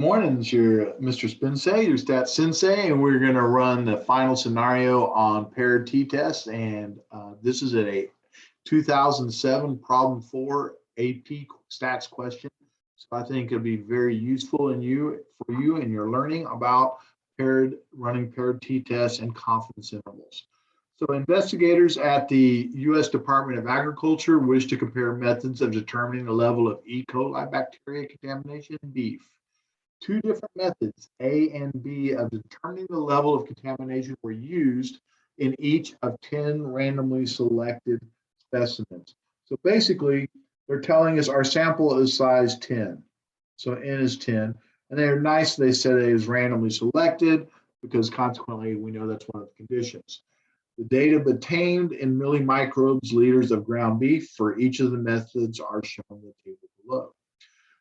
Morning, it's your Mr. Spinsey, your stat sensei, and we're going to run the final scenario on paired t-test. And this is a 2007 problem 4 AP stats question. So I think it'll be very useful for you in your learning about running paired t-tests and confidence intervals. So investigators at the U.S. Department of Agriculture wish to compare methods of determining the level of E. coli bacteria contamination in beef. Two different methods, A and B, of determining the level of contamination were used in each of 10 randomly selected specimens. So basically, they're telling us our sample is size 10. So N is 10. And they're nice, they said it is randomly selected because consequently, we know that's one of the conditions. The data obtained in millimicrobes liters of ground beef for each of the methods are shown in the table below.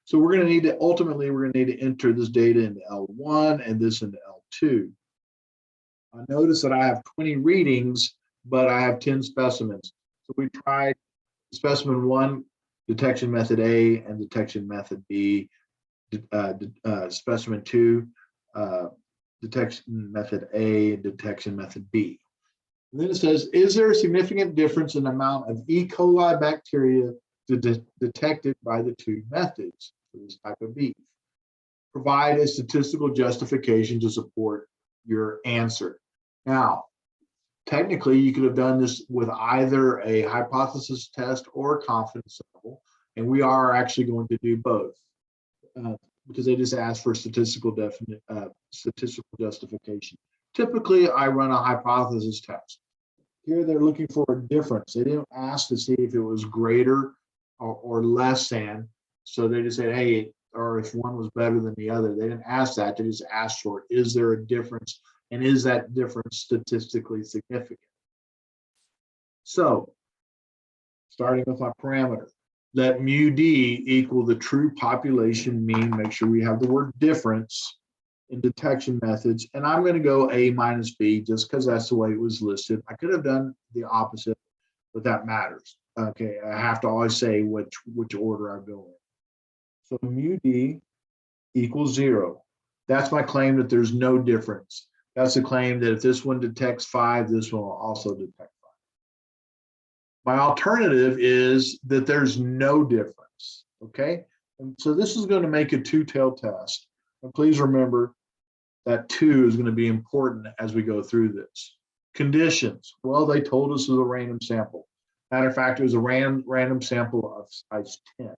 So we're going to need to, ultimately, we're going to need to enter this data into L1 and this into L2. I notice that I have 20 readings, but I have 10 specimens. So we tried specimen 1, detection method A, and detection method B. Specimen 2, detection method A, detection method B. And then it says, is there a significant difference in the amount of E. coli bacteria detected by the two methods for this type of beef? Provide a statistical justification to support your answer. Now, technically, you could have done this with either a hypothesis test or a confidence interval, and we are actually going to do both because they just asked for statistical justification. Typically, I run a hypothesis test. Here, they're looking for a difference. They didn't ask to see if it was greater or less than. So they just said, hey, or if one was better than the other. They didn't ask that. They just asked for, is there a difference? And is that difference statistically significant? So starting with my parameter, let mu d equal the true population mean. Make sure we have the word difference in detection methods. And I'm going to go A minus B just because that's the way it was listed. I could have done the opposite, but that matters. Okay, I have to always say which order I go in. So mu d equals 0. That's my claim that there's no difference. That's a claim that if this one detects 5, this one will also detect 5. My alternative is that there's no difference, okay? And so this is going to make a two-tailed test. And please remember that 2 is going to be important as we go through this. Conditions. Well, they told us it was a random sample. Matter of fact, it was a random sample of size 10.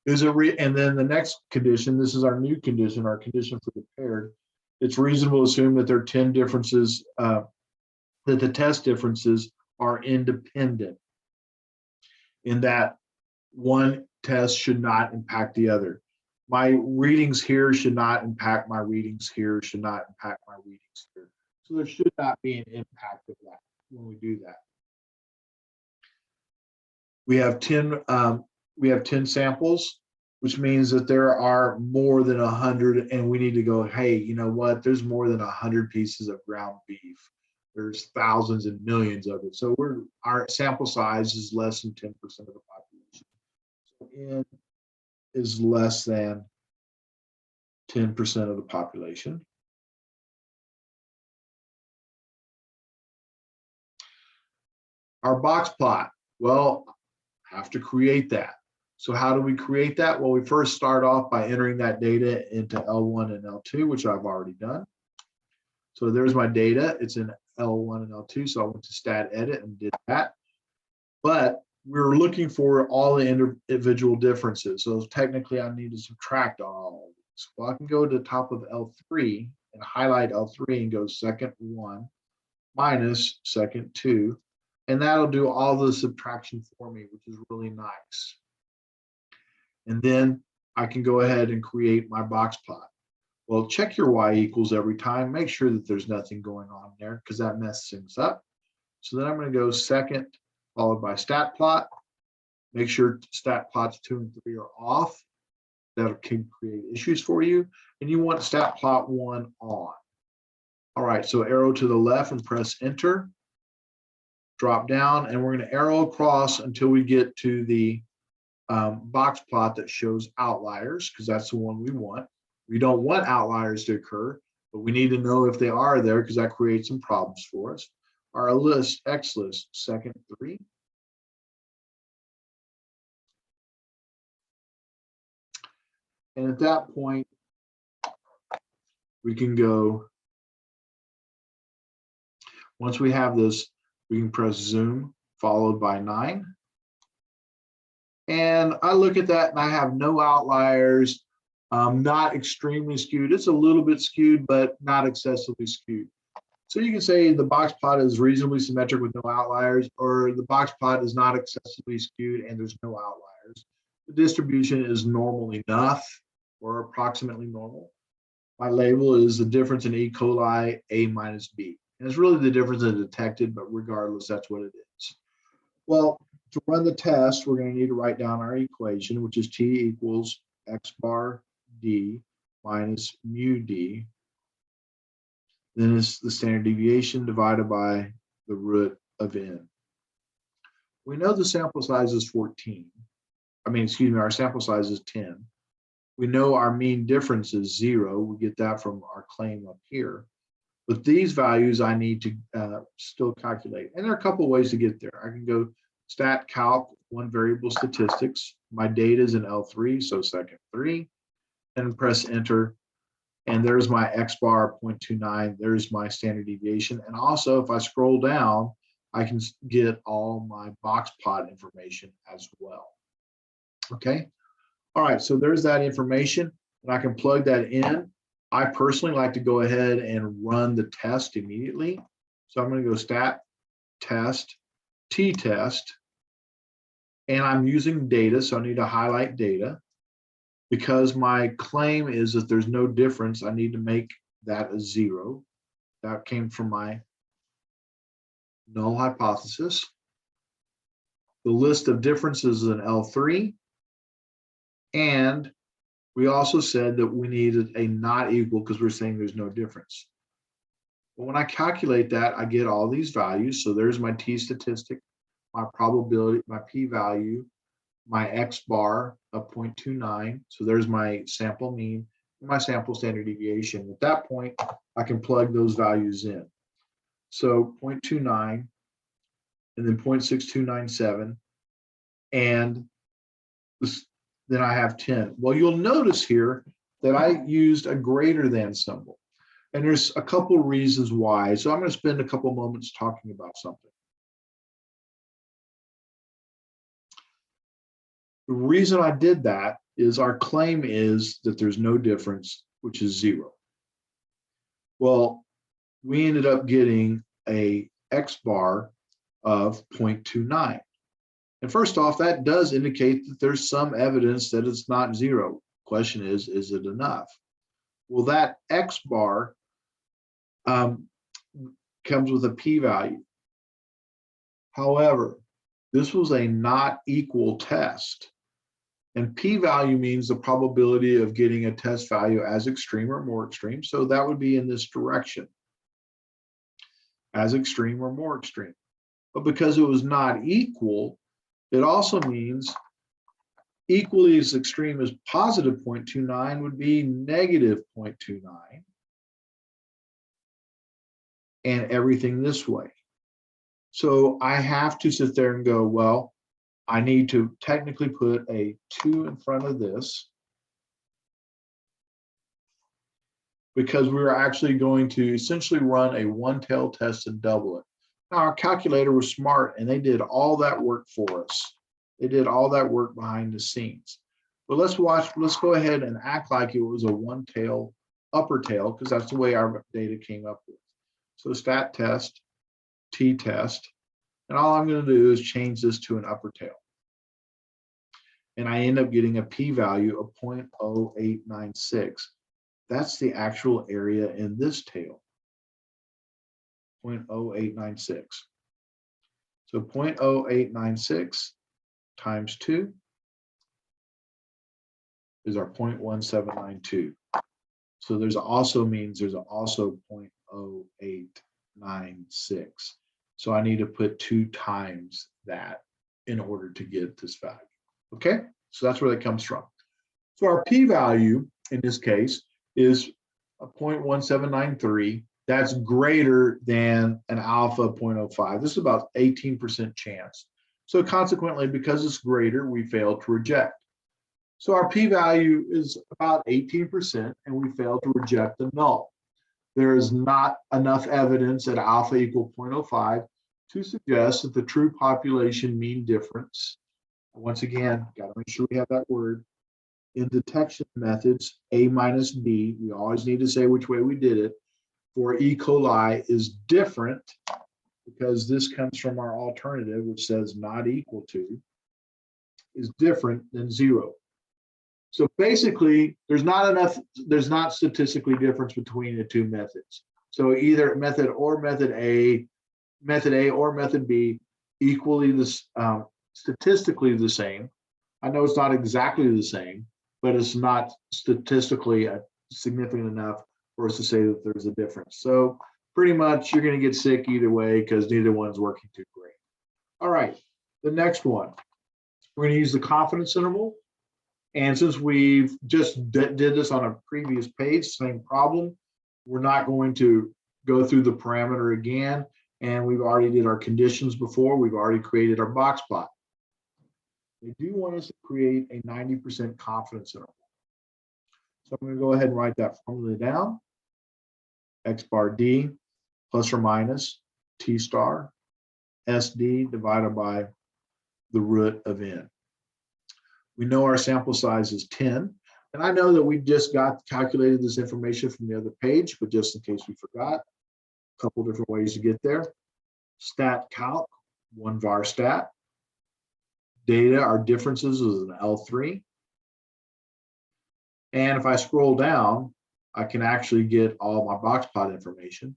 And then the next condition, this is our new condition, our condition for the paired. It's reasonable to assume that there are 10 differences, that the test differences are independent, in that one test should not impact the other. My readings here should not impact my readings here, should not impact my readings here. So there should not be an impact of that when we do that. We have 10 samples, which means that there are more than 100, and we need to go, hey, you know what? There's more than 100 pieces of ground beef. There's thousands and millions of it. So our sample size is less than 10% of the population. So N is less than 10% of the population. Our box plot, well, I have to create that. So how do we create that? Well, we first start off by entering that data into L1 and L2, which I've already done. So there's my data. It's in L1 and L2. So I went to stat edit and did that. But we're looking for all the individual differences. So technically I need to subtract all of these. Well, I can go to the top of L3 and highlight L3 and go second 1 minus second 2. And that'll do all the subtraction for me, which is really nice. And then I can go ahead and create my box plot. Well, check your y equals every time. Make sure that there's nothing going on there because that messes things up. So then I'm going to go second followed by stat plot. Make sure stat plots 2 and 3 are off. That can create issues for you. And you want stat plot 1 on. All right, so arrow to the left and press enter. Drop down, and we're going to arrow across until we get to the box plot that shows outliers, because that's the one we want. We don't want outliers to occur, but we need to know if they are there because that creates some problems for us. Our list, X list, second 3. And at that point, we can go, once we have this, we can press zoom followed by 9. And I look at that and I have no outliers, not extremely skewed. It's a little bit skewed, but not excessively skewed. So you can say the box plot is reasonably symmetric with no outliers, or the box plot is not excessively skewed and there's no outliers. The distribution is normal enough or approximately normal. My label is the difference in E. coli A minus B. And it's really the difference in detected, but regardless, that's what it is. Well, to run the test, we're going to need to write down our equation, which is T equals X bar D minus mu D. Then it's the standard deviation divided by the root of N. We know the sample size is 14. Our sample size is 10. We know our mean difference is 0. We get that from our claim up here. But these values I need to still calculate. And there are a couple ways to get there. I can go stat calc, one variable statistics. My data is in L3, so second 3. And press enter. And there's my X bar 0.29. There's my standard deviation. And also, if I scroll down, I can get all my box plot information as well. Okay. All right. So there's that information, and I can plug that in. I personally like to go ahead and run the test immediately. So I'm going to go stat test t-test, and I'm using data. So I need to highlight data. Because my claim is that there's no difference, I need to make that a 0. That came from my null hypothesis. The list of differences is in L3. And we also said that we needed a not equal because we're saying there's no difference. But when I calculate that, I get all these values. So there's my T statistic, my probability, my p-value, my X bar of 0.29. So there's my sample mean, and my sample standard deviation. At that point, I can plug those values in. So 0.29 and then 0.6297. And this, then I have 10. Well, you'll notice here that I used a greater than symbol. And there's a couple reasons why. So I'm going to spend a couple moments talking about something. The reason I did that is our claim is that there's no difference, which is 0. Well, we ended up getting a X bar of 0.29. And first off, that does indicate that there's some evidence that it's not 0. Question is it enough? Well, that X bar comes with a p-value. However, this was a not equal test. And p-value means the probability of getting a test value as extreme or more extreme. So that would be in this direction, as extreme or more extreme. But because it was not equal, it also means equally as extreme as positive 0.29 would be negative 0.29. And everything this way. So I have to sit there and go, well, I need to technically put a 2 in front of this because we're actually going to essentially run a one-tail test and double it. Now, our calculator was smart and they did all that work for us. They did all that work behind the scenes. But let's go ahead and act like it was a one-tail upper tail because that's the way our data came up with. So stat test, t-test, and all I'm going to do is change this to an upper tail. And I end up getting a p-value of 0.0896. That's the actual area in this tail, 0.0896. So 0.0896 times 2 is our 0.1792. So there's also 0.0896. So I need to put 2 times that in order to get this value. Okay, so that's where that comes from. So our p-value in this case is a 0.1793. That's greater than an alpha 0.05. This is about 18% chance. So consequently, because it's greater, we fail to reject. So our p-value is about 18%, and we fail to reject the null. There is not enough evidence at alpha equal 0.05 to suggest that the true population mean difference, once again, got to make sure we have that word, in detection methods, A minus B, we always need to say which way we did it, for E. coli is different, because this comes from our alternative, which says not equal to, is different than 0. So basically, there's not statistically difference between the two methods. So either method or method A or method B equally this statistically the same. I know it's not exactly the same, but it's not statistically significant enough for us to say that there's a difference. So pretty much you're going to get sick either way because neither one's working too great. All right, the next one. We're going to use the confidence interval. And since we've just did this on a previous page, same problem, we're not going to go through the parameter again. And we've already did our conditions before. We've already created our box plot. They do want us to create a 90% confidence interval. So I'm going to go ahead and write that formula down. X bar D plus or minus T star SD divided by the root of N. We know our sample size is 10. And I know that we just calculated this information from the other page, but just in case we forgot, a couple different ways to get there. Stat calc, 1 var stat. Data, our differences is an L3. And if I scroll down, I can actually get all my box plot information.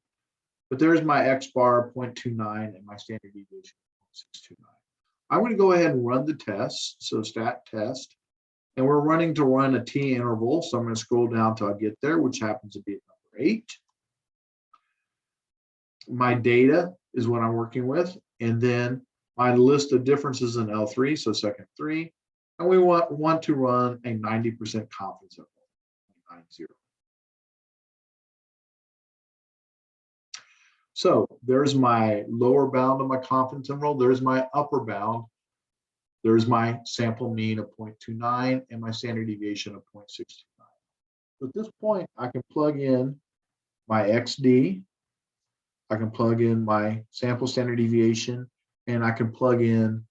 But there's my X bar 0.29 and my standard deviation 0.629. I'm going to go ahead and run the test. So stat test. And we're running to run a T interval. So I'm going to scroll down till I get there, which happens to be at number 8. My data is what I'm working with. And then my list of differences in L3, so second 3. And we want to run a 90% confidence interval, 90. So there's my lower bound of my confidence interval. There's my upper bound. There's my sample mean of 0.29 and my standard deviation of 0.629. So at this point, I can plug in my XD. I can plug in my sample standard deviation, and I can plug in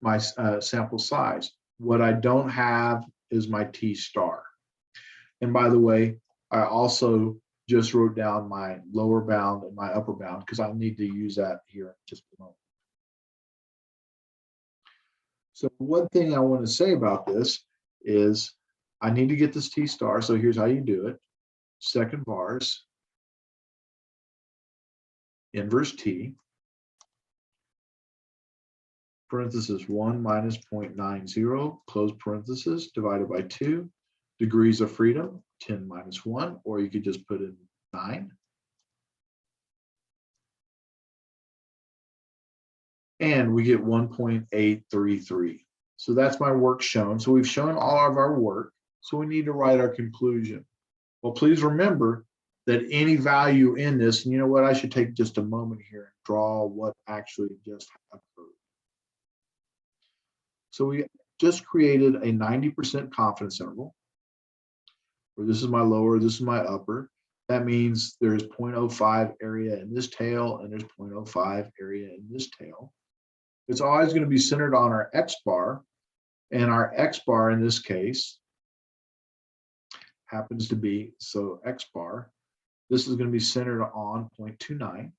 my sample size. What I don't have is my T star. And by the way, I also just wrote down my lower bound and my upper bound because I'll need to use that here in just a moment. So one thing I want to say about this is I need to get this T star. So here's how you do it. Second vars, inverse T, parenthesis 1 minus 0.90, close parenthesis, divided by 2, degrees of freedom, 10 minus 1, or you could just put in 9. And we get 1.833. So that's my work shown. So we've shown all of our work. So we need to write our conclusion. Well, please remember that any value in this, and you know what, I should take just a moment here and draw what actually just occurred. So we just created a 90% confidence interval, where this is my lower, this is my upper. That means there's 0.05 area in this tail, and there's 0.05 area in this tail. It's always going to be centered on our X bar, and our X bar in this case happens to be, so X bar, this is going to be centered on 0.29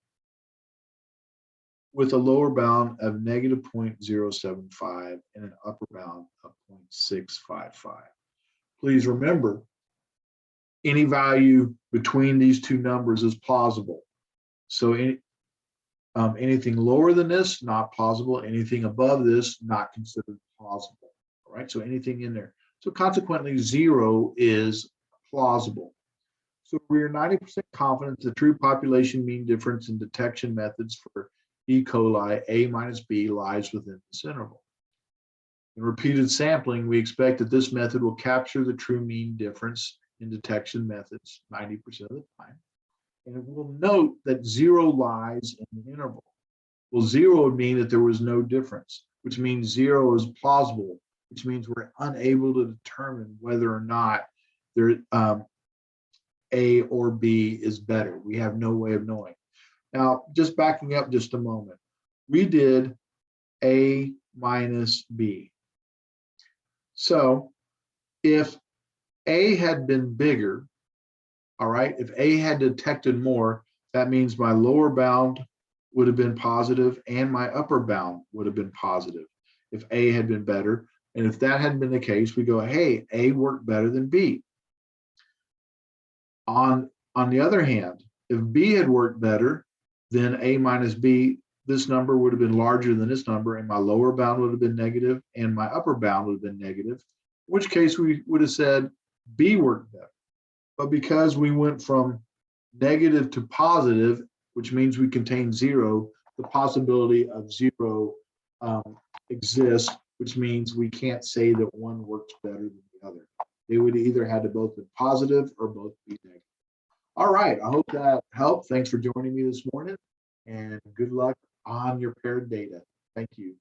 with a lower bound of negative 0.075 and an upper bound of 0.655. Please remember, any value between these two numbers is plausible. So anything lower than this, not plausible. Anything above this, not considered plausible. All right, so anything in there. So consequently, 0 is plausible. So we're 90% confident the true population mean difference in detection methods for E. coli A minus B lies within this interval. In repeated sampling, we expect that this method will capture the true mean difference in detection methods 90% of the time. And we'll note that 0 lies in the interval. Well, 0 would mean that there was no difference, which means 0 is plausible, which means we're unable to determine whether or not there A or B is better. We have no way of knowing. Now, just backing up just a moment, we did A minus B. So if A had been bigger, all right, if A had detected more, that means my lower bound would have been positive and my upper bound would have been positive if A had been better. And if that hadn't been the case, we go, hey, A worked better than B. On the other hand, if B had worked better, then A minus B, this number would have been larger than this number, and my lower bound would have been negative, and my upper bound would have been negative, in which case we would have said B worked better. But because we went from negative to positive, which means we contain 0, the possibility of 0 exists, which means we can't say that one works better than the other. They would either had to both be positive or both be negative. All right, I hope that helped. Thanks for joining me this morning, and good luck on your paired data. Thank you.